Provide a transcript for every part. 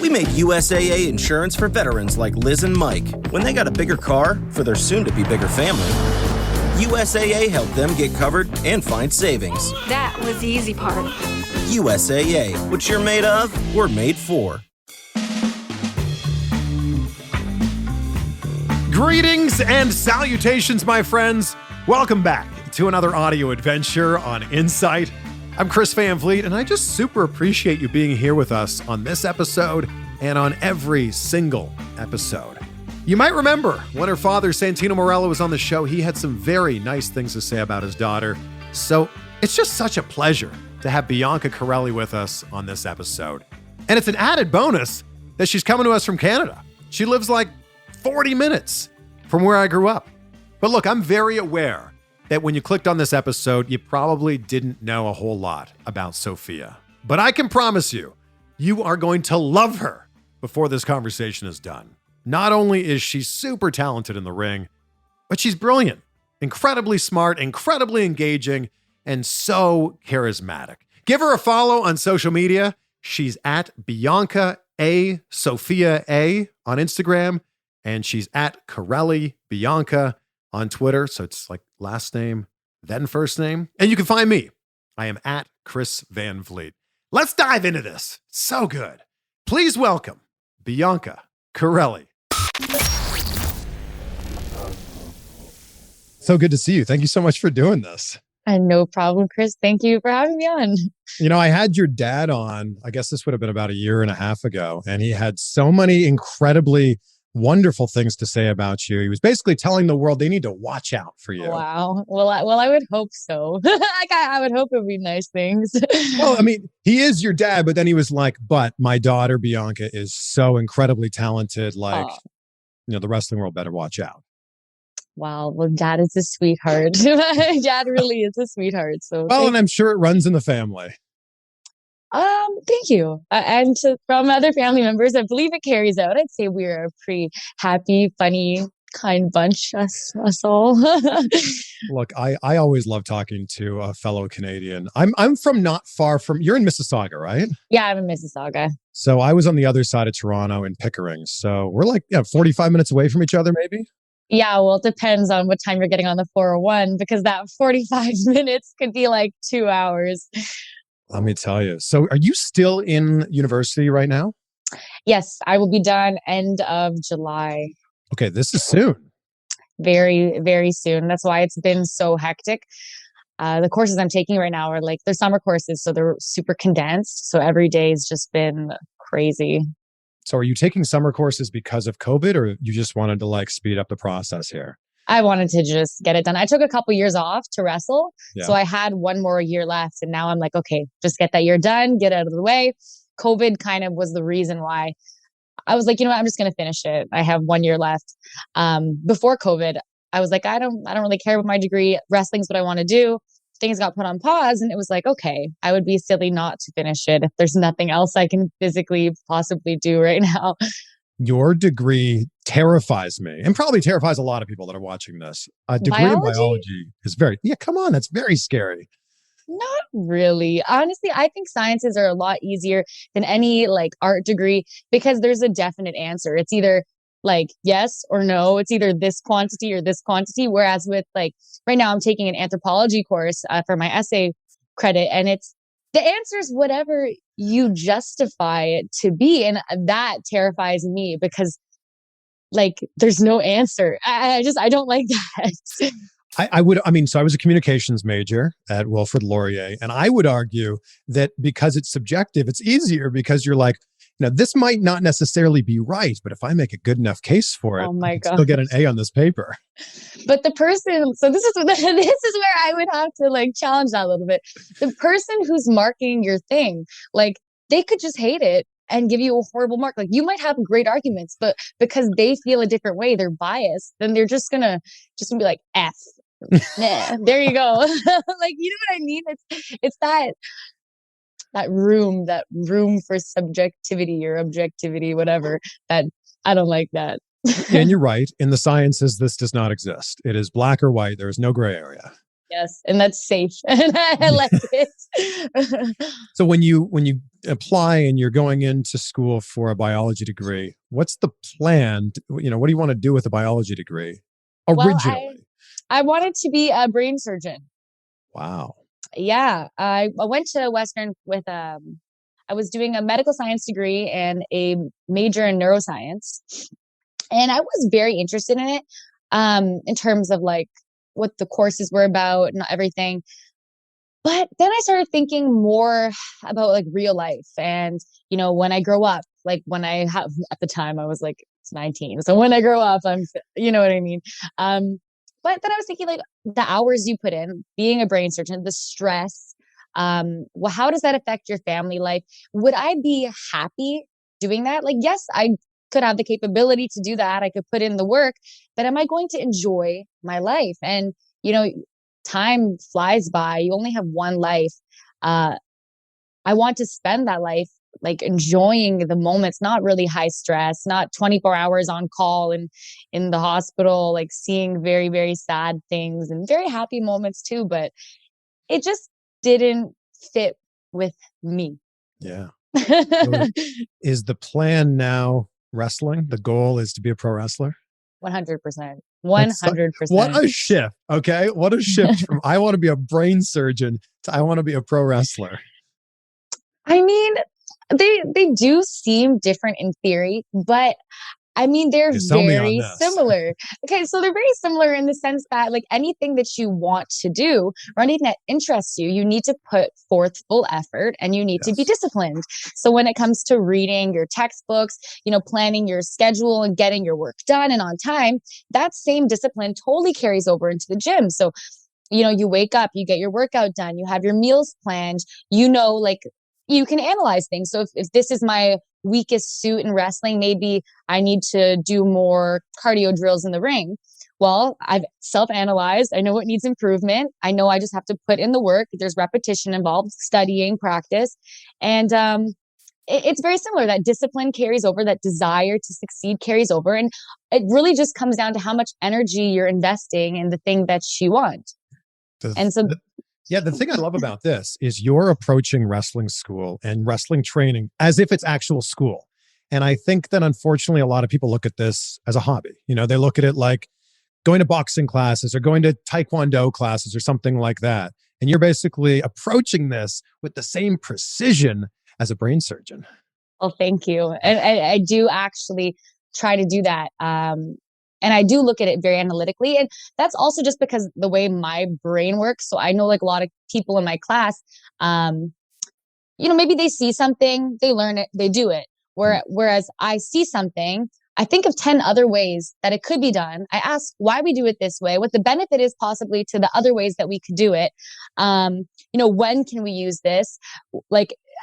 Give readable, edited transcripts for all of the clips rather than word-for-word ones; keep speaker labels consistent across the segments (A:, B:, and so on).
A: We made USAA insurance for veterans like Liz and Mike when they got a bigger car for their soon-to-be bigger family. USAA helped them get covered and find savings.
B: That was the easy part.
A: USAA, what you're made of, we're made for.
C: Greetings and salutations, my friends. Welcome back to another audio adventure on Insight. I'm Chris Van Vliet, and I just super appreciate you being here with us on this episode and on every single episode. You might remember when her father, Santino Morello, was on the show, he had some very nice things to say about his daughter. So it's just such a pleasure to have Bianca Corelli with us on this episode. And it's an added bonus that she's coming to us from Canada. She lives like 40 minutes from where I grew up. But look, I'm very aware that when you clicked on this episode, you probably didn't know a whole lot about Sophia. But I can promise you, you are going to love her before this conversation is done. Not only is she super talented in the ring, but she's brilliant, incredibly smart, incredibly engaging, and so charismatic. Give her a follow on social media. She's at Bianca A. Sophia A. on Instagram, and she's at Corelli Bianca on Twitter. So it's like last name, then first name. And you can find me. I am at Chris Van Vliet. Let's dive into this. So good. Please welcome Bianca Corelli. So good to see you. Thank you so much for doing this.
D: No problem, Chris. Thank you for having me on.
C: You know, I had your dad on, I guess this would have been about a year and a half ago, and he had so many incredibly wonderful things to say about you. He was basically telling the world they need to watch out for you.
D: Wow. Well, I would hope so. I would hope it would be nice things.
C: Well, I mean, he is your dad, but then he was like, but my daughter, Bianca, is so incredibly talented. Like, the wrestling world better watch out.
D: Wow. Well, Dad is a sweetheart. Dad really is a sweetheart. So,
C: and I'm sure it runs in the family.
D: Thank you. From other family members, I believe it carries out. I'd say we're a pretty happy, funny, kind bunch, us all.
C: Look, I always love talking to a fellow Canadian. I'm from not far from, you're in Mississauga, right?
D: Yeah, I'm in Mississauga.
C: So I was on the other side of Toronto in Pickering. So we're like 45 minutes away from each other, maybe?
D: Yeah, well, it depends on what time you're getting on the 401, because that 45 minutes could be like 2 hours.
C: Let me tell you. So are you still in university right now?
D: Yes, I will be done end of July.
C: Okay, this is soon.
D: Very, very soon. That's why it's been so hectic. The courses I'm taking right now are like, they're summer courses, so they're super condensed. So every day has just been crazy.
C: So are you taking summer courses because of COVID, or you just wanted to like speed up the process here?
D: I wanted to just get it done. I took a couple years off to wrestle.
C: Yeah.
D: So I had one more year left. And now I'm like, okay, just get that year done, get out of the way. COVID kind of was the reason why I was like, you know what, I'm just going to finish it. I have 1 year left. Before COVID, I was like, I don't really care about my degree. Wrestling's what I want to do. Things got put on pause, and it was like, okay, I would be silly not to finish it if there's nothing else I can physically possibly do right now.
C: Your degree terrifies me, and probably terrifies a lot of people that are watching this. A degree in biology is come on, that's very scary.
D: Not really. Honestly, I think sciences are a lot easier than any like art degree, because there's a definite answer. It's either like yes or no. It's either this quantity or this quantity. Whereas with like right now, I'm taking an anthropology course for my essay credit, and it's the answer is whatever you justify it to be. And that terrifies me, because like there's no answer. I don't like that.
C: I was a communications major at Wilfrid Laurier, and I would argue that because it's subjective, it's easier because you're like, this might not necessarily be right, but if I make a good enough case for it, I can still get an A on this paper.
D: But the person, so this is where I would have to like challenge that a little bit. The person who's marking your thing, like they could just hate it and give you a horrible mark. Like you might have great arguments, but because they feel a different way, they're biased, then they're just gonna be like F. Yeah, there you go. Like, you know what I mean? It's that room for subjectivity or objectivity, whatever, that I don't like that.
C: And you're right. In the sciences, this does not exist. It is black or white. There is no gray area.
D: Yes, and that's safe. And I like it.
C: So when you apply and you're going into school for a biology degree, what's the plan? What do you want to do with a biology degree
D: Well,
C: originally?
D: I wanted to be a brain surgeon.
C: Wow.
D: Yeah, I went to Western with I was doing a medical science degree and a major in neuroscience, and I was very interested in it, in terms of like what the courses were about and everything. But then I started thinking more about like real life and, when I grow up, like when I have, at the time I was like 19. So when I grow up, you know what I mean? But then I was thinking like the hours you put in being a brain surgeon, the stress, well, how does that affect your family life? Would I be happy doing that? Like, yes, I could have the capability to do that. I could put in the work, but am I going to enjoy my life? And, you know, time flies by. You only have one life. Uh, I want to spend that life like enjoying the moments, not really high stress, not 24 hours on call and in the hospital, like seeing very, very sad things and very happy moments too. But it just didn't fit with me.
C: Yeah. So is the plan now wrestling? The goal is to be a pro wrestler?
D: 100%.
C: What
D: 100%.
C: a shift. Okay. What a shift from I want to be a brain surgeon to I want to be a pro wrestler.
D: I mean, they do seem different in theory, but I mean, they're
C: Sell me on
D: very
C: this.
D: similar. Okay, so they're very similar in the sense that like anything that you want to do or anything that interests you, you need to put forth full effort and you need to be
C: Yes.
D: disciplined. So when it comes to reading your textbooks, planning your schedule and getting your work done and on time, that same discipline totally carries over into the gym. So, you wake up, you get your workout done, you have your meals planned, like you can analyze things. So if this is my weakest suit in wrestling, maybe I need to do more cardio drills in the ring. Well, I've self-analyzed. I know what needs improvement. I know I just have to put in the work. There's repetition involved, studying, practice. And it's very similar. That discipline carries over, that desire to succeed carries over. And it really just comes down to how much energy you're investing in the thing that you want. And so
C: the thing I love about this is you're approaching wrestling school and wrestling training as if it's actual school. And I think that unfortunately, a lot of people look at this as a hobby. They look at it like going to boxing classes or going to taekwondo classes or something like that. And you're basically approaching this with the same precision as a brain surgeon.
D: Well, thank you. And I do actually try to do that. And I do look at it very analytically. And that's also just because the way my brain works. So I know like a lot of people in my class, maybe they see something, they learn it, they do it. Whereas I see something, I think of 10 other ways that it could be done. I ask why we do it this way, what the benefit is possibly to the other ways that we could do it. When can we use this?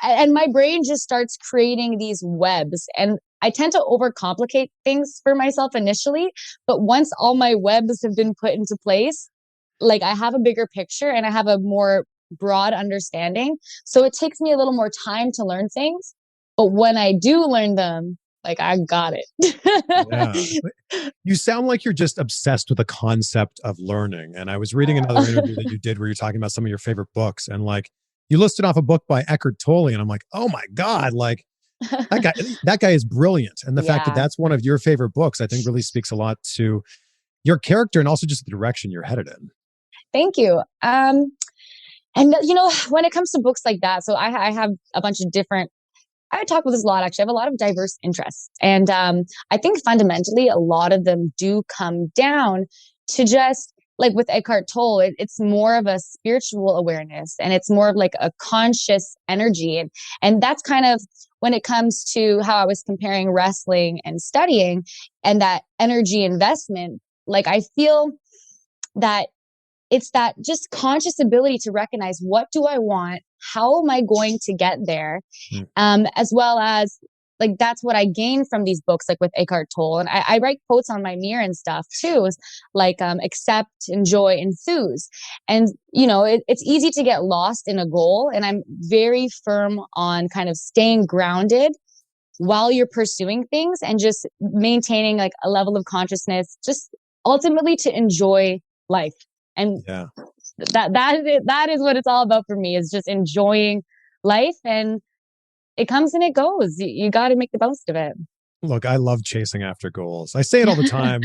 D: And my brain just starts creating these webs, and I tend to overcomplicate things for myself initially, but once all my webs have been put into place, like I have a bigger picture and I have a more broad understanding. So it takes me a little more time to learn things, but when I do learn them, like I got it.
C: Yeah. You sound like you're just obsessed with the concept of learning. And I was reading another interview that you did where you're talking about some of your favorite books, and like you listed off a book by Eckhart Tolle, and I'm like, oh my God, like that guy is brilliant. And the fact that that's one of your favorite books, I think really speaks a lot to your character and also just the direction you're headed in.
D: Thank you. And when it comes to books like that, so I have a bunch of different, I talk with this a lot, actually. I have a lot of diverse interests. And I think fundamentally, a lot of them do come down to just like with Eckhart Tolle, it's more of a spiritual awareness and it's more of like a conscious energy. And that's kind of when it comes to how I was comparing wrestling and studying and that energy investment. Like I feel that it's that just conscious ability to recognize what do I want? How am I going to get there? As well as like, that's what I gain from these books, like with Eckhart Tolle. And I write quotes on my mirror and stuff too, like accept, enjoy, enthuse. And, it's easy to get lost in a goal. And I'm very firm on kind of staying grounded while you're pursuing things and just maintaining like a level of consciousness, just ultimately to enjoy life. And That is what it's all about for me, is just enjoying life, and it comes and it goes. You got to make the most of it.
C: Look, I love chasing after goals. I say it all the time.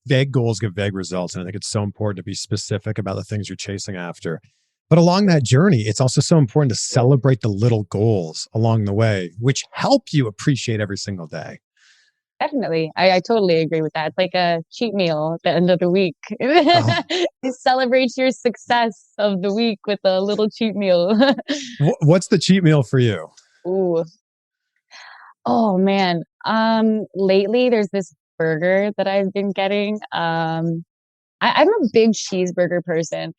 C: Vague goals give vague results. And I think it's so important to be specific about the things you're chasing after. But along that journey, it's also so important to celebrate the little goals along the way, which help you appreciate every single day.
D: Definitely. I totally agree with that. It's like a cheat meal at the end of the week.
C: Oh,
D: You celebrate your success of the week with a little cheat meal.
C: what's the cheat meal for you?
D: Ooh. Oh man. Lately there's this burger that I've been getting. I'm a big cheeseburger person,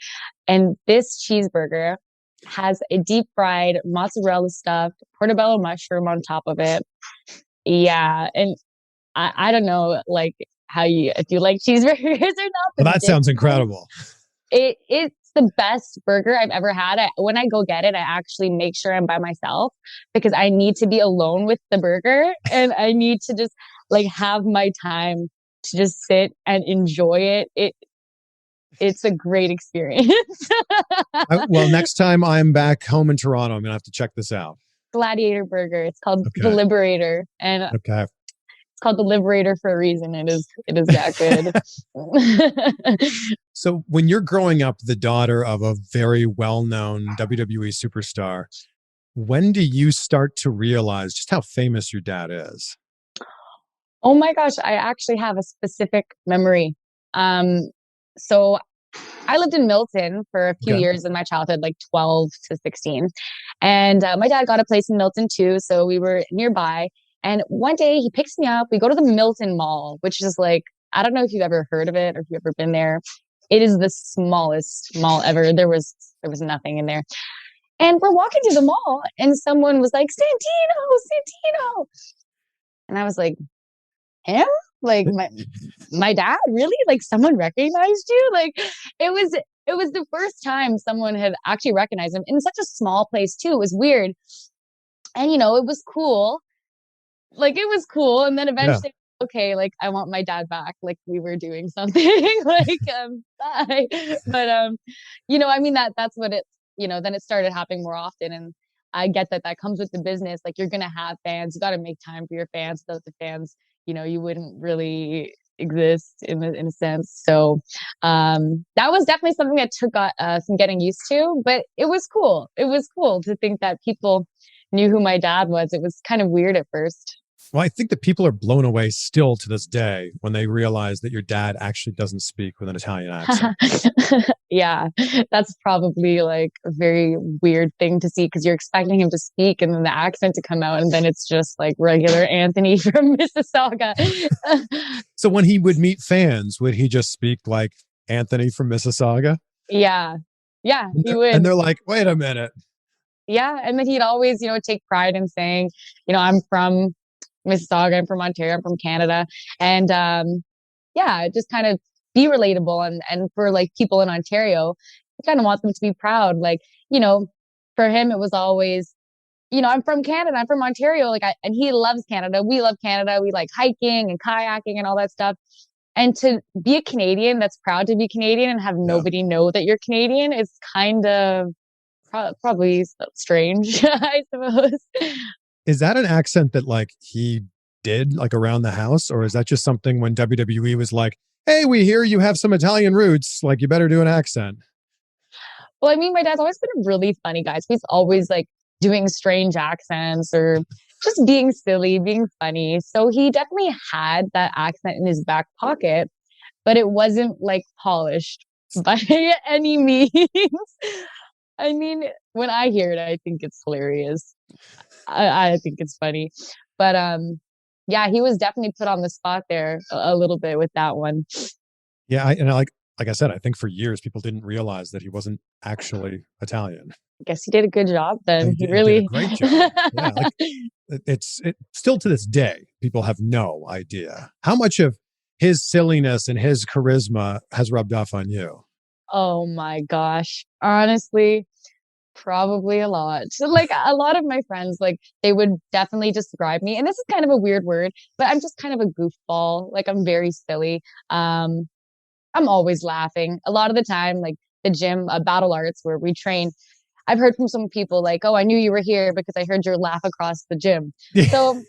D: and this cheeseburger has a deep fried mozzarella stuffed portobello mushroom on top of it. Yeah, and I don't know, like, how you, if you like cheeseburgers or not,
C: Well,
D: but
C: that
D: this
C: sounds
D: one,
C: incredible.
D: it's the best burger I've ever had. When I go get it, I actually make sure I'm by myself, because I need to be alone with the burger, and I need to just like have my time to just sit and enjoy it. It's a great experience.
C: Well, next time I'm back home in Toronto, I'm going to have to check this out.
D: Gladiator burger. It's called the
C: Okay.
D: Liberator, and
C: Okay.
D: it's called the Liberator for a reason. It is that good.
C: So when you're growing up the daughter of a very well-known WWE superstar, when do you start to realize just how famous your dad is?
D: Oh my gosh, I actually have a specific memory. So I lived in Milton for a few
C: Okay.
D: years in my childhood, like 12 to 16. And my dad got a place in Milton too. So we were nearby. And one day he picks me up. We go to the Milton Mall, which is like, I don't know if you've ever heard of it or if you've ever been there. It is the smallest mall ever. There was nothing in there. And we're walking to the mall, and someone was like, Santino. And I was like, him? Like my dad? Really? Like someone recognized you? Like it was the first time someone had actually recognized him in such a small place too. It was weird. And it was cool. Like it was cool. And then
C: Yeah.
D: eventually, okay, like I want my dad back. Like we were doing something. Like bye. But I mean that's what it, then it started happening more often. And I get that comes with the business. Like you're gonna have fans. You gotta make time for your fans. Without the fans, you wouldn't really exist in a sense. So that was definitely something that took some getting used to, but it was cool. It was cool to think that people knew who my dad was. It was kind of weird at first.
C: Well, I think that people are blown away still to this day when they realize that your dad actually doesn't speak with an Italian accent.
D: Yeah, that's probably like a very weird thing to see, because you're expecting him to speak and then the accent to come out, and then it's just like regular Anthony from Mississauga.
C: So when he would meet fans, would he just speak like Anthony from Mississauga?
D: Yeah, yeah, he
C: And
D: would.
C: they're like, wait a minute.
D: Yeah, and then he'd always, take pride in saying, I'm from Mississauga, I'm from Ontario, I'm from Canada, and yeah, just kind of be relatable, and for like people in Ontario, you kind of want them to be proud. Like, for him, it was always, I'm from Canada, I'm from Ontario, like, and he loves Canada. We love Canada. We like hiking and kayaking and all that stuff. And to be a Canadian that's proud to be Canadian and have
C: Yeah.
D: nobody know that you're Canadian is kind of probably strange, I suppose.
C: Is that an accent that like he did like around the house? Or is that just something when WWE was like, hey, we hear you have some Italian roots, like you better do an accent?
D: Well, I mean, my dad's always been a really funny guy. So he's always like doing strange accents or just being silly, being funny. So he definitely had that accent in his back pocket, but it wasn't like polished by any means. I mean, when I hear it, I think it's hilarious. I think it's funny. But yeah, he was definitely put on the spot there a little bit with that one.
C: Yeah, and like I said, I think for years people didn't realize that he wasn't actually Italian.
D: I guess he did a good job then. He
C: He did a
D: really
C: great job. Yeah, like still to this day, people have no idea how much of his silliness and his charisma has rubbed off on you.
D: Oh my gosh. Honestly, probably a lot. So like a lot of my friends, like they would definitely describe me, and this is kind of a weird word, but I'm just kind of a goofball. Like I'm very silly. I'm always laughing. A lot of the time, like the gym, Battle Arts, where we train. I've heard from some people like, "Oh, I knew you were here because I heard your laugh across the gym." So,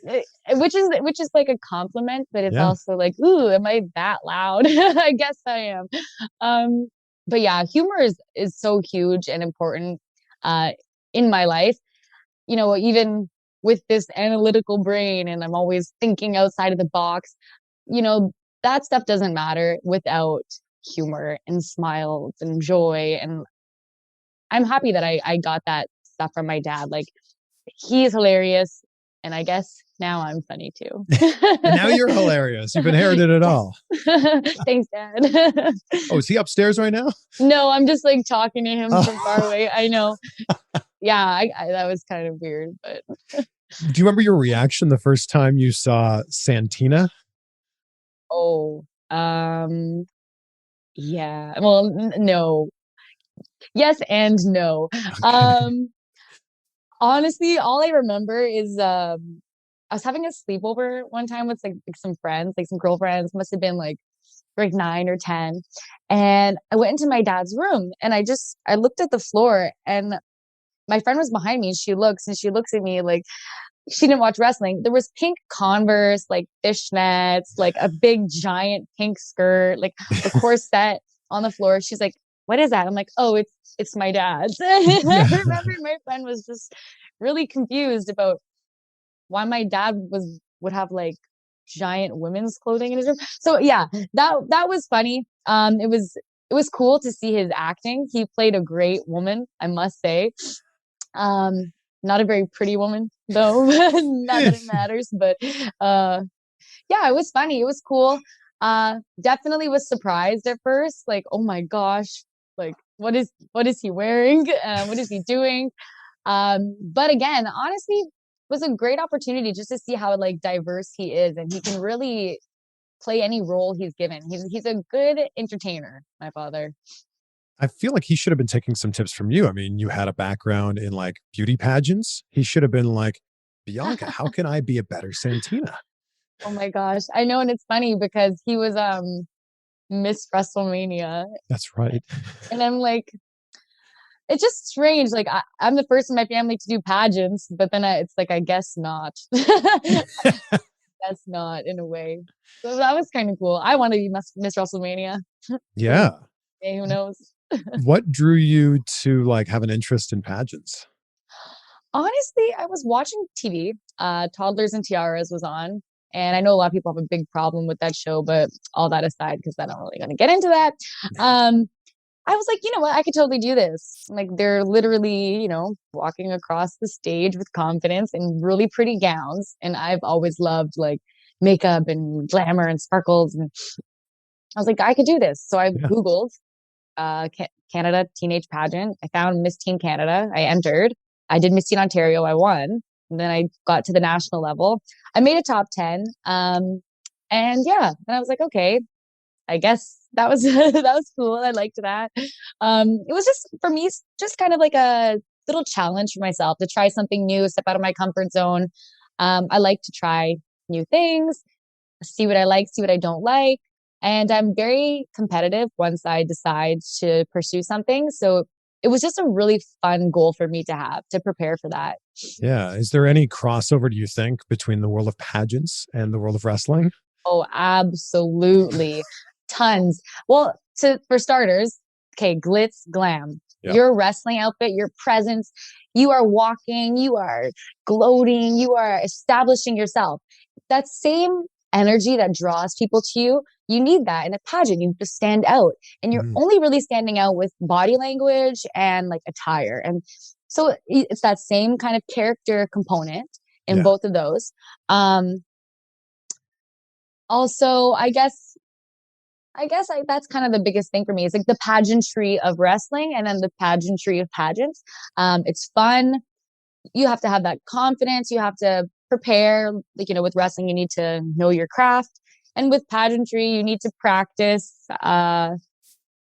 D: which is like a compliment, but it's
C: Yeah.
D: also like, "Ooh, am I that loud?" I guess I am. Um, but yeah, humor is so huge and important uh, in my life. Even with this analytical brain, and I'm always thinking outside of the box. You know, that stuff doesn't matter without humor and smiles and joy. And I'm happy that I got that stuff from my dad. Like, he's hilarious. And I guess now I'm funny too.
C: And now you're hilarious. You've inherited it all.
D: Thanks, Dad.
C: Oh, is he upstairs right now?
D: No, I'm just like talking to him from far
C: Oh.
D: away. I know. Yeah, that was kind of weird, but
C: Do you remember your reaction the first time you saw Santina?
D: oh, yeah. Well, no. Yes and no.
C: Okay.
D: Honestly, all I remember is I was having a sleepover one time with like some friends, like some girlfriends, must have been like grade 9 or 10. And I went into my dad's room and I looked at the floor and my friend was behind me and she looks at me like she didn't watch wrestling. There was pink Converse, like fishnets, like a big giant pink skirt, like the corset on the floor. She's like, "What is that?" I'm like, "Oh, it's my dad's." I
C: Yeah.
D: remember my friend was just really confused about why my dad would have like giant women's clothing in his room. So yeah, that was funny. It was cool to see his acting. He played a great woman, I must say. Um, Not a very pretty woman though. Not that it matters, but uh, yeah, it was funny. It was cool. Definitely was surprised at first, like, oh my gosh, like what is he wearing? What is he doing? But again, honestly, it was a great opportunity just to see how like diverse he is, and he can really play any role he's given. He's a good entertainer, my father.
C: I feel like he should have been taking some tips from you. I mean, you had a background in like beauty pageants. He should have been like, Bianca, how can I be a better Santina?
D: Oh my gosh, I know, and it's funny because he was Miss WrestleMania,
C: That's right.
D: and I'm like, it's just strange. Like I'm the first in my family to do pageants, but then it's like I guess not. That's not in a way. So that was kind of cool. I want to be Miss WrestleMania. So,
C: Yeah.
D: hey, who knows?
C: What drew you to like have an interest in pageants?
D: Honestly, I was watching TV. Toddlers and Tiaras was on. And I know a lot of people have a big problem with that show, but all that aside, because I'm not really going to get into that. Um, I was like, you know what? I could totally do this. Like, they're literally, walking across the stage with confidence in really pretty gowns. And I've always loved like makeup and glamour and sparkles. And I was like, I could do this. So I
C: Yeah.
D: Googled Canada teenage pageant. I found Miss Teen Canada. I entered. I did Miss Teen Ontario. I won. And then I got to the national level. I made a top 10. And yeah, then I was like, okay, I guess that was that was cool. I liked that. It was just for me, just kind of like a little challenge for myself to try something new, step out of my comfort zone. I like to try new things, see what I like, see what I don't like. And I'm very competitive once I decide to pursue something. So it was just a really fun goal for me to have to prepare for that.
C: Yeah. Is there any crossover, do you think, between the world of pageants and the world of wrestling?
D: Oh, absolutely. Tons. Well, for starters, okay, glitz, glam.
C: Yeah.
D: Your wrestling outfit, your presence, you are walking, you are gloating, you are establishing yourself. That same energy that draws people to you, you need that in a pageant. You have to stand out. And you're
C: Mhm.
D: only really standing out with body language and like attire. And so it's that same kind of character component in
C: Yeah.
D: both of those. Also, that's kind of the biggest thing for me. It's like the pageantry of wrestling and then the pageantry of pageants. It's fun. You have to have that confidence. You have to prepare. Like, with wrestling, you need to know your craft. And with pageantry, you need to practice, how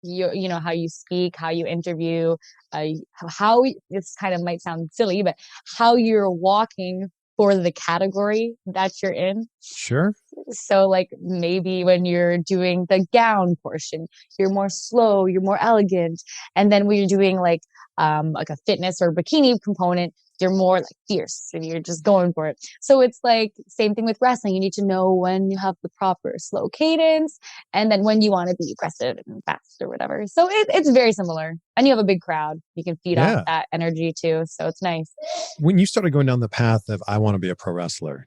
D: you speak, how you interview, how this kind of might sound silly, but how you're walking for the category that you're in.
C: Sure.
D: So like maybe when you're doing the gown portion, you're more slow, you're more elegant. And then when you're doing like a fitness or bikini component, you're more like fierce and you're just going for it. So it's like same thing with wrestling. You need to know when you have the proper slow cadence and then when you want to be aggressive and fast or whatever. So it's very similar. And you have a big crowd. You can feed off
C: Yeah.
D: that energy too. So it's nice.
C: When you started going down the path of, I want to be a pro wrestler,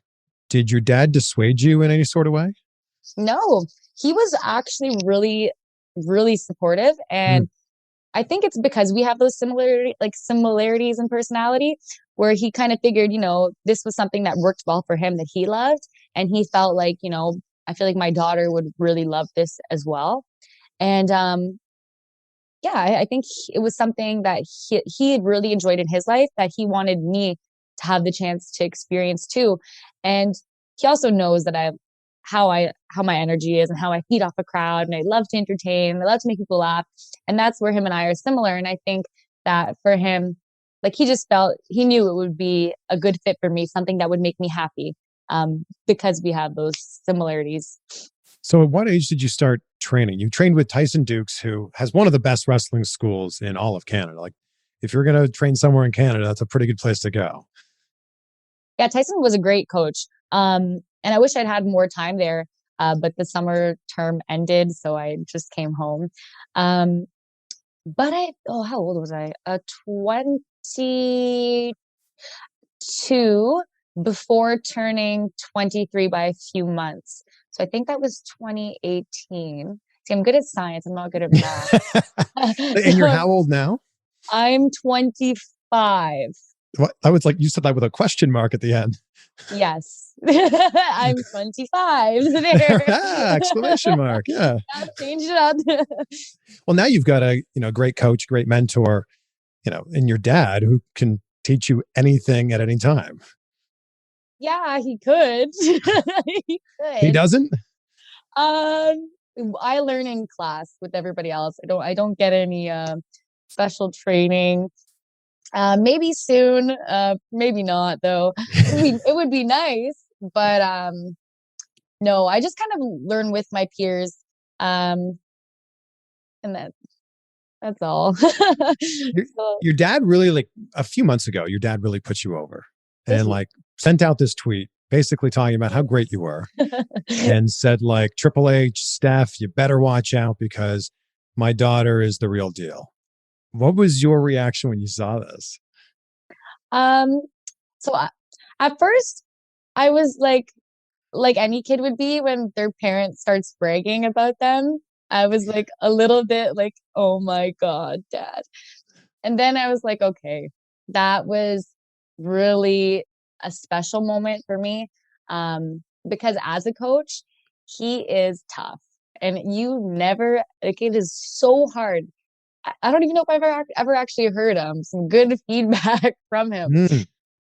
C: did your dad dissuade you in any sort of way?
D: No, he was actually really, really supportive. And I think it's because we have those similarities in personality where he kind of figured, this was something that worked well for him that he loved. And he felt like, I feel like my daughter would really love this as well. And yeah, I think it was something that he had really enjoyed in his life that he wanted me to have the chance to experience too. And he also knows that how my energy is and how I feed off a crowd and I love to entertain, I love to make people laugh. And that's where him and I are similar. And I think that for him, like he just felt he knew it would be a good fit for me, something that would make me happy, because we have those similarities.
C: So at what age did you start training? You trained with Tyson Dukes, who has one of the best wrestling schools in all of Canada. Like if you're going to train somewhere in Canada, that's a pretty good place to go.
D: Yeah, Tyson was a great coach. And I wish I'd had more time there, but the summer term ended, so I just came home. But how old was I? 22 before turning 23 by a few months. So I think that was 2018. See, I'm good at science. I'm not good at math.
C: And you're how old now?
D: I'm 25.
C: What? I was like, you said that with a question mark at the end.
D: Yes. I'm 25 there.
C: Exclamation mark. Yeah.
D: Change it up.
C: Well, now you've got a great coach, great mentor, and your dad who can teach you anything at any time.
D: Yeah, he could. He could.
C: He doesn't?
D: I learn in class with everybody else. I don't get any special training. Maybe soon, maybe not though. It would be nice, but no, I just kind of learn with my peers. And that's all.
C: Your dad really, like a few months ago, your dad really put you over and like sent out this tweet basically talking about how great you were and said like, Triple H, Steph, you better watch out because my daughter is the real deal. What was your reaction when you saw this?
D: So at first I was like any kid would be when their parent starts bragging about them. I was like a little bit like, oh my God, Dad. And then I was like, okay, that was really a special moment for me. Because as a coach, he is tough and it is so hard. I don't even know if I've ever actually heard some good feedback from him.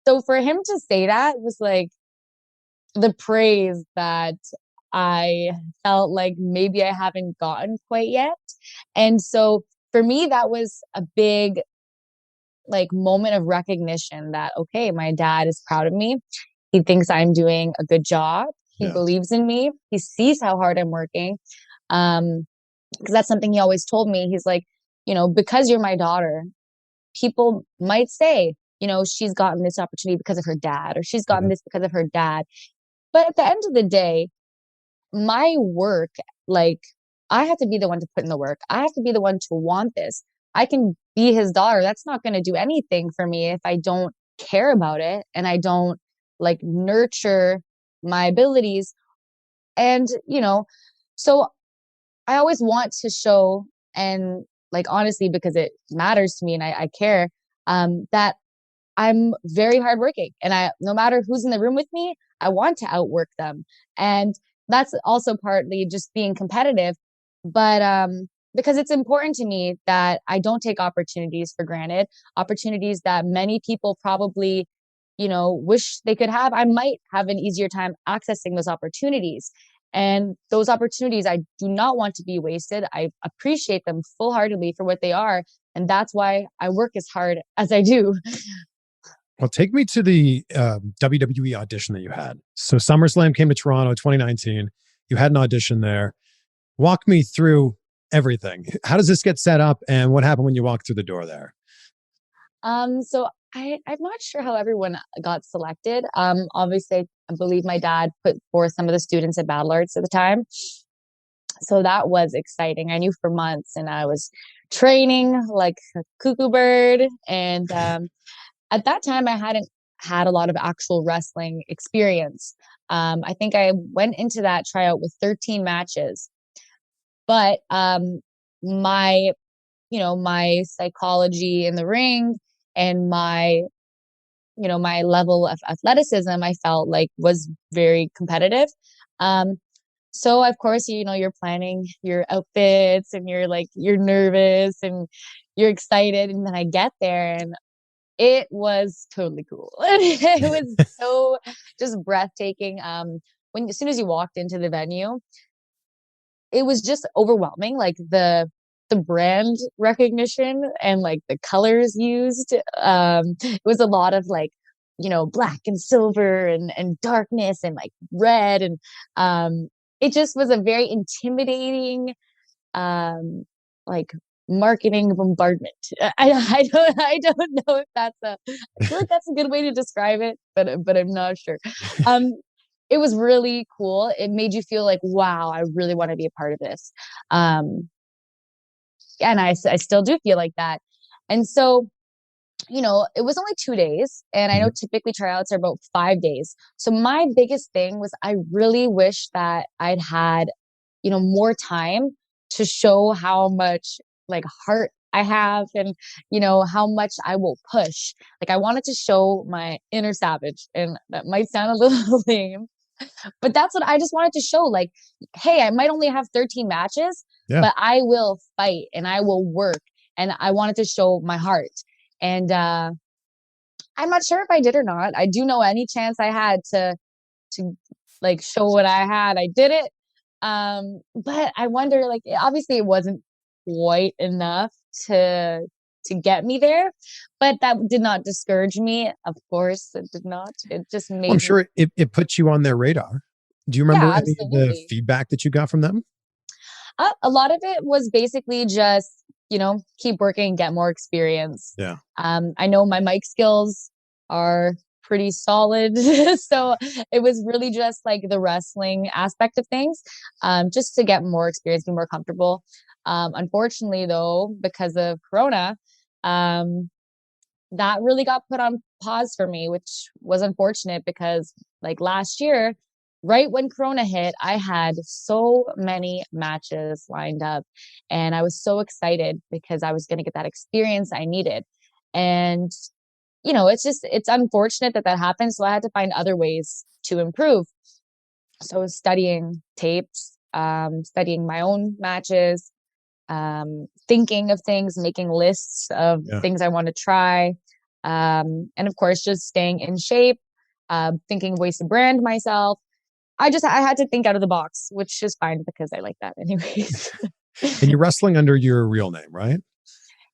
D: So for him to say that was like the praise that I felt like maybe I haven't gotten quite yet. And so for me, that was a big like moment of recognition that, okay, my dad is proud of me. He thinks I'm doing a good job. He believes in me. He sees how hard I'm working. Because that's something he always told me. He's like, because you're my daughter, people might say, she's gotten this opportunity because of her dad, or she's gotten this because of her dad. But at the end of the day, my work, like I have to be the one to put in the work. I have to be the one to want this. I can be his daughter. That's not going to do anything for me if I don't care about it and I don't like nurture my abilities. And, so I always want to show, and like honestly, because it matters to me and I care, that I'm very hardworking and no matter who's in the room with me, I want to outwork them. And that's also partly just being competitive, but, because it's important to me that I don't take opportunities for granted, opportunities that many people probably, wish they could have. I might have an easier time accessing those opportunities. And those opportunities, I do not want to be wasted. I appreciate them full-heartedly for what they are. And that's why I work as hard as I do.
C: Well, take me to the WWE audition that you had. So SummerSlam came to Toronto 2019. You had an audition there. Walk me through everything. How does this get set up and what happened when you walked through the door there?
D: So I'm not sure how everyone got selected. Obviously, I believe my dad put forth some of the students at Battle Arts at the time. So that was exciting. I knew for months and I was training like a cuckoo bird. And at that time, I hadn't had a lot of actual wrestling experience. I think I went into that tryout with 13 matches. But my, my psychology in the ring and my, my level of athleticism, I felt like was very competitive. So of course, you're planning your outfits and you're nervous and you're excited. And then I get there and it was totally cool. It was so just breathtaking. As soon as you walked into the venue, it was just overwhelming. Like the brand recognition and like the colors used. It was a lot of like, black and silver and darkness and like red. And it just was a very intimidating, like marketing bombardment. I don't know if I feel like that's a good way to describe it, but I'm not sure. It was really cool. It made you feel like, wow, I really want to be a part of this. And I still do feel like that. And so, it was only 2 days, and I know typically tryouts are about 5 days. So my biggest thing was I really wish that I'd had, more time to show how much like heart I have and, how much I will push. Like I wanted to show my inner savage, and that might sound a little lame, but that's what I just wanted to show. Like, hey, I might only have 13 matches, but I will fight and I will work. And I wanted to show my heart. And I'm not sure if I did or not. I do know any chance I had to like show what I had, I did it. But I wonder, like, obviously it wasn't quite enough to get me there, but that did not discourage me. Of course, it did not. It just made
C: Well, I'm sure it put you on their radar. Do you remember any of the feedback that you got from them?
D: A lot of it was basically just, keep working, get more experience.
C: Yeah.
D: I know my mic skills are pretty solid. So it was really just like the wrestling aspect of things, just to get more experience, be more comfortable. Unfortunately, though, because of Corona, that really got put on pause for me, which was unfortunate because like last year, right when Corona hit, I had so many matches lined up and I was so excited because I was going to get that experience I needed. And, it's unfortunate that happened. So I had to find other ways to improve. So I was studying tapes, studying my own matches, thinking of things, making lists of things I want to try. And of course, just staying in shape, thinking of ways to brand myself. I had to think out of the box, which is fine because I like that anyways.
C: And you're wrestling under your real name, right?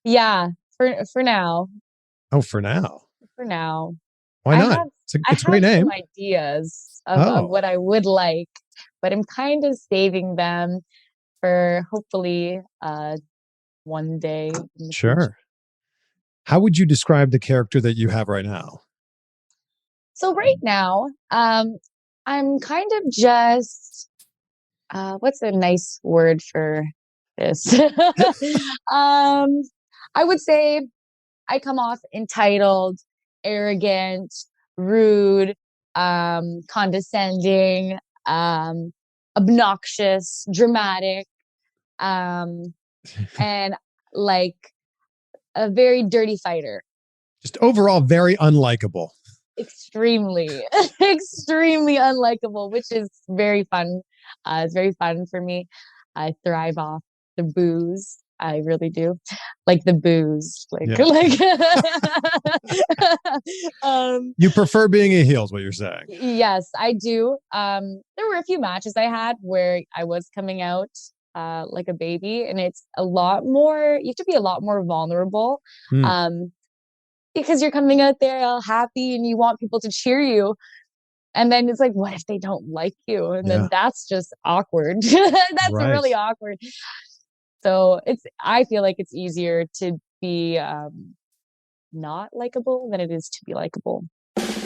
D: Yeah, for now.
C: Oh, for now.
D: For now.
C: Why not? It's a great name.
D: Some ideas of what I would like, but I'm kind of saving them for hopefully one day.
C: Sure.
D: Future.
C: How would you describe the character that you have right now?
D: So right now, I'm kind of just, what's a nice word for this? I would say I come off entitled, arrogant, rude, condescending, obnoxious, dramatic, and like a very dirty fighter.
C: Just overall very unlikable.
D: Extremely, extremely unlikable, which is very fun. It's very fun for me. I thrive off the booze. I really do. Like the booze.
C: You prefer being a heel is what you're saying.
D: Yes, I do. There were a few matches I had where I was coming out like a baby, and it's a lot more, you have to be a lot more vulnerable. because you're coming out there all happy and you want people to cheer you. And then it's like, what if they don't like you? And then that's just awkward. That's really awkward. So I feel like it's easier to be not likable than it is to be likable.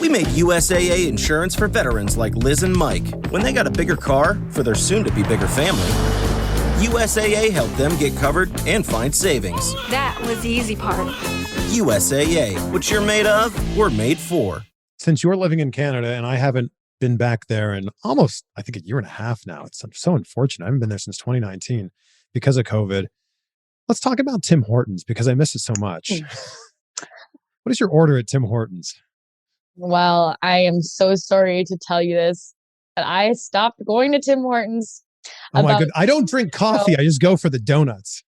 A: We made USAA insurance for veterans like Liz and Mike. When they got a bigger car for their soon-to-be bigger family, USAA helped them get covered and find savings.
B: That was the easy part.
A: USAA, what you're made of, we're made for.
C: Since you're living in Canada and I haven't been back there in almost, I think, a year and a half now. It's so unfortunate. I haven't been there since 2019 because of COVID. Let's talk about Tim Hortons because I miss it so much. What is your order at Tim Hortons?
D: Well, I am so sorry to tell you this, but I stopped going to Tim Hortons.
C: Oh my God. I don't drink coffee. I just go for the donuts.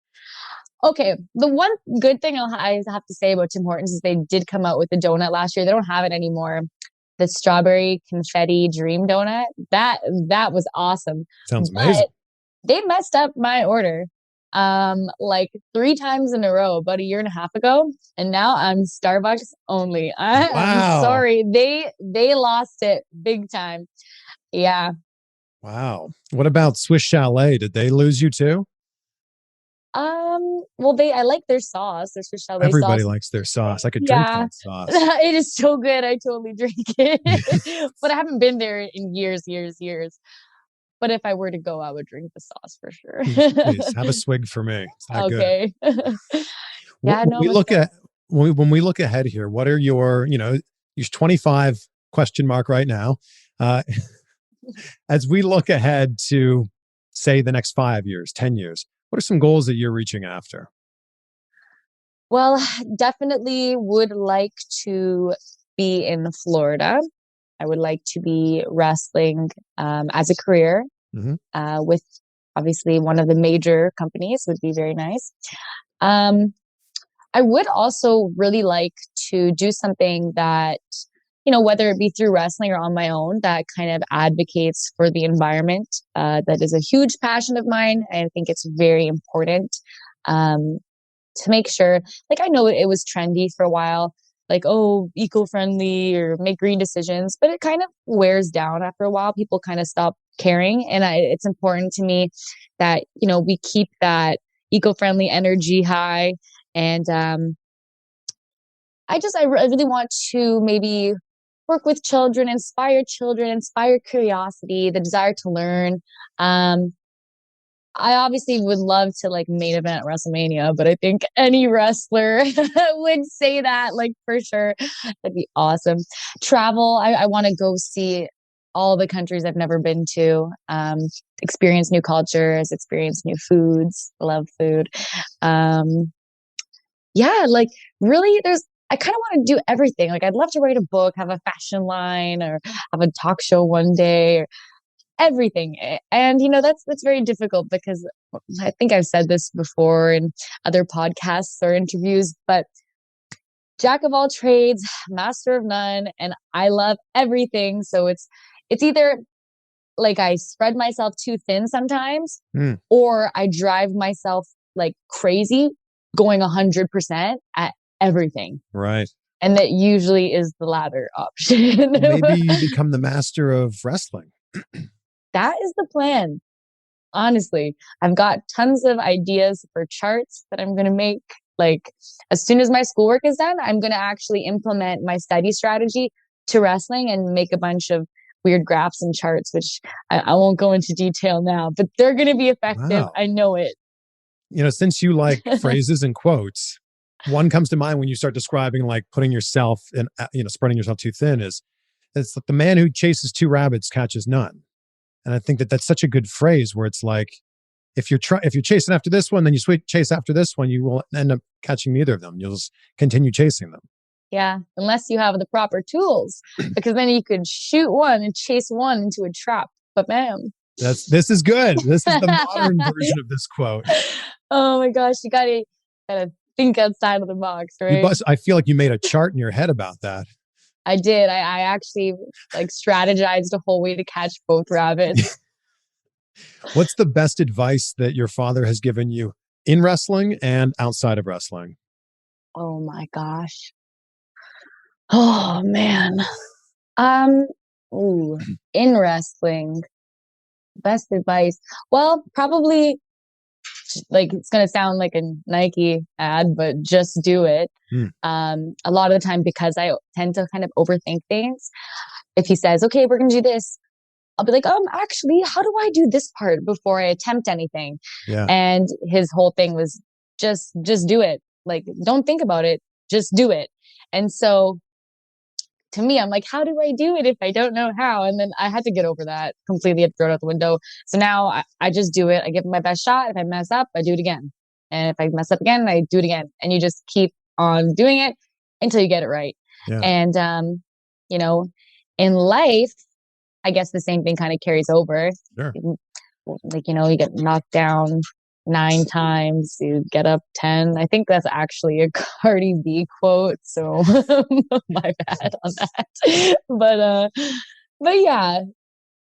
D: Okay. The one good thing I have to say about Tim Hortons is they did come out with the donut last year. They don't have it anymore. The strawberry confetti dream donut. That was awesome.
C: Sounds amazing.
D: But they messed up my order like 3 times in a row about a year and a half ago, and now I'm Starbucks only. I'm sorry. They lost it big time. Yeah.
C: Wow. What about Swiss Chalet? Did they lose you too?
D: Well, I like their sauce. Their Swiss Chalet
C: Everybody
D: sauce.
C: likes their sauce. I could drink that sauce.
D: It is so good. I totally drink it. But I haven't been there in years. But if I were to go, I would drink the sauce for sure.
C: Please have a swig for me. It's that
D: good.
C: When we look ahead here, what are your, you're 25 question mark right now. As we look ahead to say the next 5 years, 10 years, what are some goals that you're reaching after?
D: Well, definitely would like to be in Florida. I would like to be wrestling as a career with obviously one of the major companies would be very nice. I would also really like to do something that, whether it be through wrestling or on my own, that kind of advocates for the environment. That is a huge passion of mine. I think it's very important to make sure, like, I know it was trendy for a while, like, oh, eco-friendly or make green decisions, but it kind of wears down after a while. People kind of stop caring. And it's important to me that, we keep that eco-friendly energy high. And I really want to maybe work with children, inspire curiosity, the desire to learn. I obviously would love to main event WrestleMania, but I think any wrestler would say that for sure. That'd be awesome. Travel. I want to go see all the countries I've never been to, experience new cultures, experience new foods. Love food. Really I kind of want to do everything. I'd love to write a book, have a fashion line, or have a talk show one day, or everything. And, that's very difficult because I think I've said this before in other podcasts or interviews, but jack of all trades, master of none. And I love everything. So it's either I spread myself too thin sometimes, or I drive myself crazy going 100% at everything.
C: Right.
D: And that usually is the latter option.
C: Maybe you become the master of wrestling.
D: That is the plan. Honestly, I've got tons of ideas for charts that I'm going to make. As soon as my schoolwork is done, I'm going to actually implement my study strategy to wrestling and make a bunch of weird graphs and charts, which I won't go into detail now, but they're going to be effective. Wow. I know it.
C: Since you like phrases and quotes, one comes to mind when you start describing putting yourself and spreading yourself too thin it's like the man who chases 2 rabbits catches none. And I think that that's such a good phrase where it's if you're chasing after this one, then you chase after this one, you will end up catching neither of them. You'll just continue chasing them.
D: Yeah, unless you have the proper tools, because then you could shoot one and chase one into a trap. But bam.
C: This is good. This is the modern version of this quote.
D: Oh my gosh, you gotta think outside of the box, right?
C: I feel like you made a chart in your head about that.
D: I did. I actually strategized a whole way to catch both rabbits.
C: What's the best advice that your father has given you in wrestling and outside of wrestling?
D: Oh my gosh. Oh man. Um, ooh, in wrestling, best advice. Well, probably like it's gonna sound like a Nike ad, but just do it.
C: Mm.
D: A lot of the time because I tend to kind of overthink things. If he says, "Okay, we're gonna do this," I'll be like, actually, how do I do this part before I attempt anything?
C: Yeah.
D: And his whole thing was just do it. Like, don't think about it, just do it. And so to me, I'm like, how do I do it if I don't know how? And then I had to get over that completely, had to throw it out the window. So now I just do it. I give it my best shot. If I mess up, I do it again. And if I mess up again, I do it again. And you just keep on doing it until you get it right.
C: Yeah.
D: And, you know, in life, I guess the same thing kind of carries over.
C: Sure.
D: Like, you get knocked down 9 times, you get up 10. I think that's actually a Cardi B quote. So my bad on that. But yeah,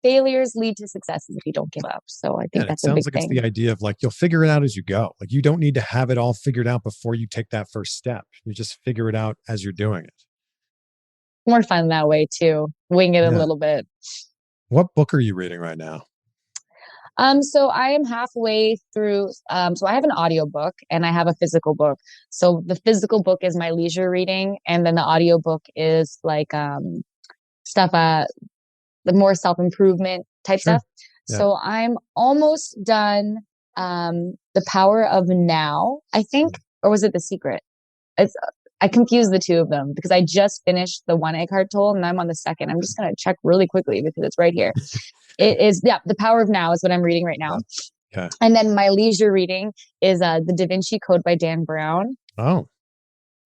D: failures lead to successes if you don't give up. So I think
C: And it
D: that's a
C: sounds
D: big
C: like it's
D: thing.
C: the idea of like, you'll figure it out as you go. Like you don't need to have it all figured out before you take that first step. You just figure it out as you're doing it.
D: More fun that way too. Wing it a
C: Yeah.
D: little bit.
C: What book are you reading right now?
D: So I am halfway through. So I have an audiobook and I have a physical book. So the physical book is my leisure reading, and then the audiobook is like stuff the more self-improvement type
C: Sure.
D: stuff.
C: Yeah.
D: So I'm almost done The Power of Now, I think, or was it The Secret? I confused the two of them because I just finished the one Eckhart Tolle and I'm on the second. I'm just going to check really quickly because it's right here. It is, yeah, The Power of Now is what I'm reading right now.
C: Okay.
D: And then my leisure reading is The Da Vinci Code by Dan Brown.
C: Oh,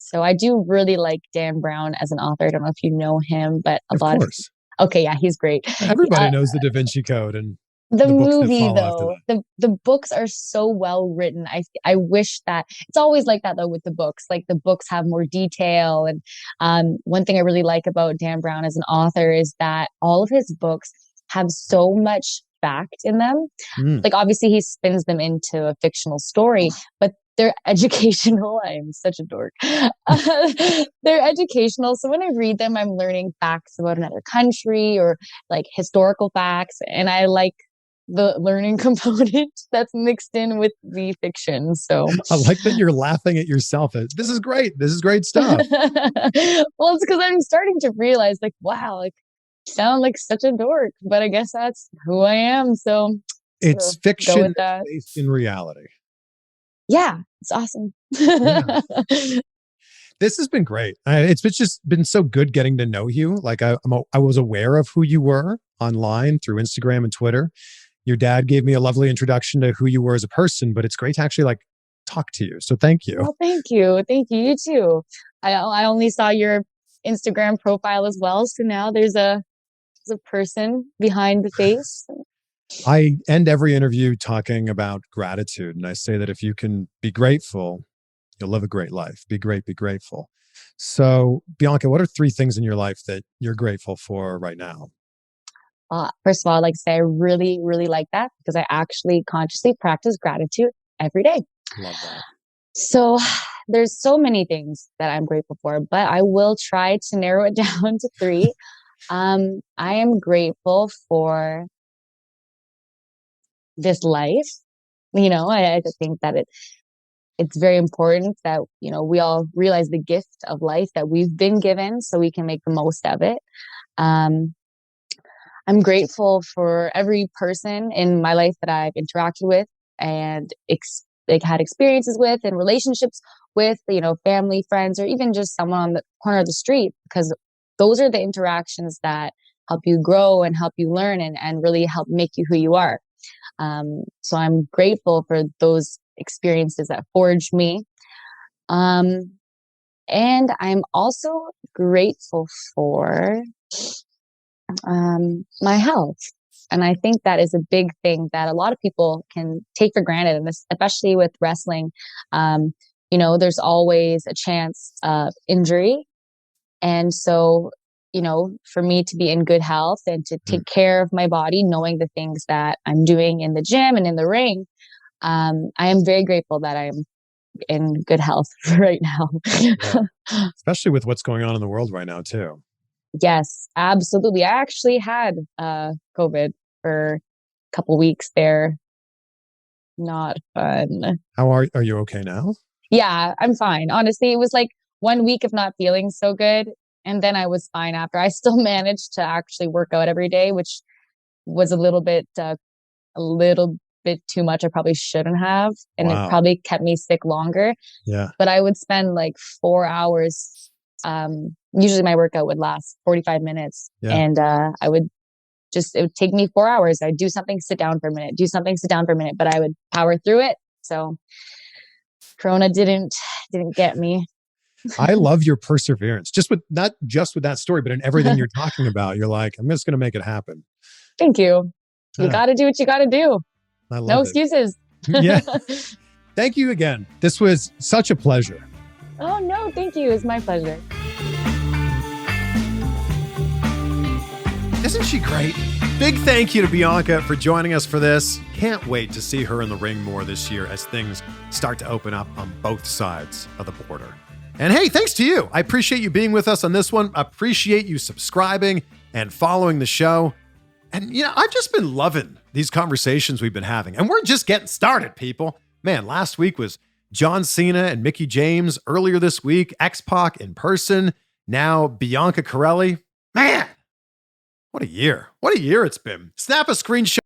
D: So I do really like Dan Brown as an author. I don't know if you know him, but
C: of course.
D: Okay, yeah, he's great.
C: Everybody knows the Da Vinci Code and
D: The
C: the books that
D: movie,
C: follow after
D: though,
C: that.
D: the books are so well written. I wish that it's always like that though with the books. Like the books have more detail, and one thing I really like about Dan Brown as an author is that all of his books have so much fact in them.
C: Mm.
D: Like obviously he spins them into a fictional story, but they're educational. I'm such a dork. They're educational. So when I read them, I'm learning facts about another country or like historical facts, and I like the learning component that's mixed in with the fiction. So
C: I like that you're laughing at yourself. This is great. This is great stuff.
D: well, it's because I'm starting to realize like, wow, like sound like such a dork, but I guess that's who I am. So
C: It's
D: go
C: fiction
D: with that.
C: based in reality.
D: Yeah, it's awesome.
C: Yeah. This has been great. It's just been so good getting to know you. Like I was aware of who you were online through Instagram and Twitter. Your dad gave me a lovely introduction to who you were as a person, but it's great to actually like talk to you. So thank you.
D: Well, thank you. Thank you. You too. I only saw your Instagram profile as well. So now there's a person behind the face.
C: I end every interview talking about gratitude. And I say that if you can be grateful, you'll live a great life. Be great, be grateful. So, Bianca, what are 3 things in your life that you're grateful for right now?
D: First of all, I'd like to say I really, really like that because I actually consciously practice gratitude every day.
C: Love that.
D: So there's so many things that I'm grateful for, but I will try to narrow it down to 3. I am grateful for this life. I think that it's very important that, we all realize the gift of life that we've been given so we can make the most of it. I'm grateful for every person in my life that I've interacted with and had experiences with and relationships with, family, friends, or even just someone on the corner of the street, because those are the interactions that help you grow and help you learn and really help make you who you are. So I'm grateful for those experiences that forged me. And I'm also grateful for my health. And I think that is a big thing that a lot of people can take for granted, and especially with wrestling. There's always a chance of injury. And so, for me to be in good health and to take care of my body, knowing the things that I'm doing in the gym and in the ring, I am very grateful that I'm in good health right now.
C: Yeah. Especially with what's going on in the world right now, too.
D: Yes, absolutely. I actually had COVID for a couple weeks there. Not fun.
C: How are you okay now?
D: Yeah, I'm fine. Honestly, it was like 1 week of not feeling so good. And then I was fine after. I still managed to actually work out every day, which was a little bit too much. I probably shouldn't have. And it
C: Wow.
D: probably kept me sick longer.
C: Yeah.
D: But I would spend like 4 hours. Usually my workout would last 45 minutes.
C: Yeah.
D: And it would take me 4 hours. I'd do something, sit down for a minute, do something, sit down for a minute, but I would power through it. So Corona didn't get me.
C: I love your perseverance. Not just with that story, but in everything you're talking about. You're like, I'm just going to make it happen.
D: Thank you. You
C: Yeah.
D: got to do what you got to do.
C: I love
D: No
C: it.
D: excuses.
C: Yeah. Thank you again. This was such a pleasure.
D: Oh, no, thank you. It's my pleasure.
C: Isn't she great? Big thank you to Bianca for joining us for this. Can't wait to see her in the ring more this year as things start to open up on both sides of the border. And hey, thanks to you. I appreciate you being with us on this one. I appreciate you subscribing and following the show. And, I've just been loving these conversations we've been having. And we're just getting started, people. Man, last week was John Cena and Mickie James. Earlier this week, X-Pac in person. Now, Bianca Corelli. Man, what a year. What a year it's been. Snap a screenshot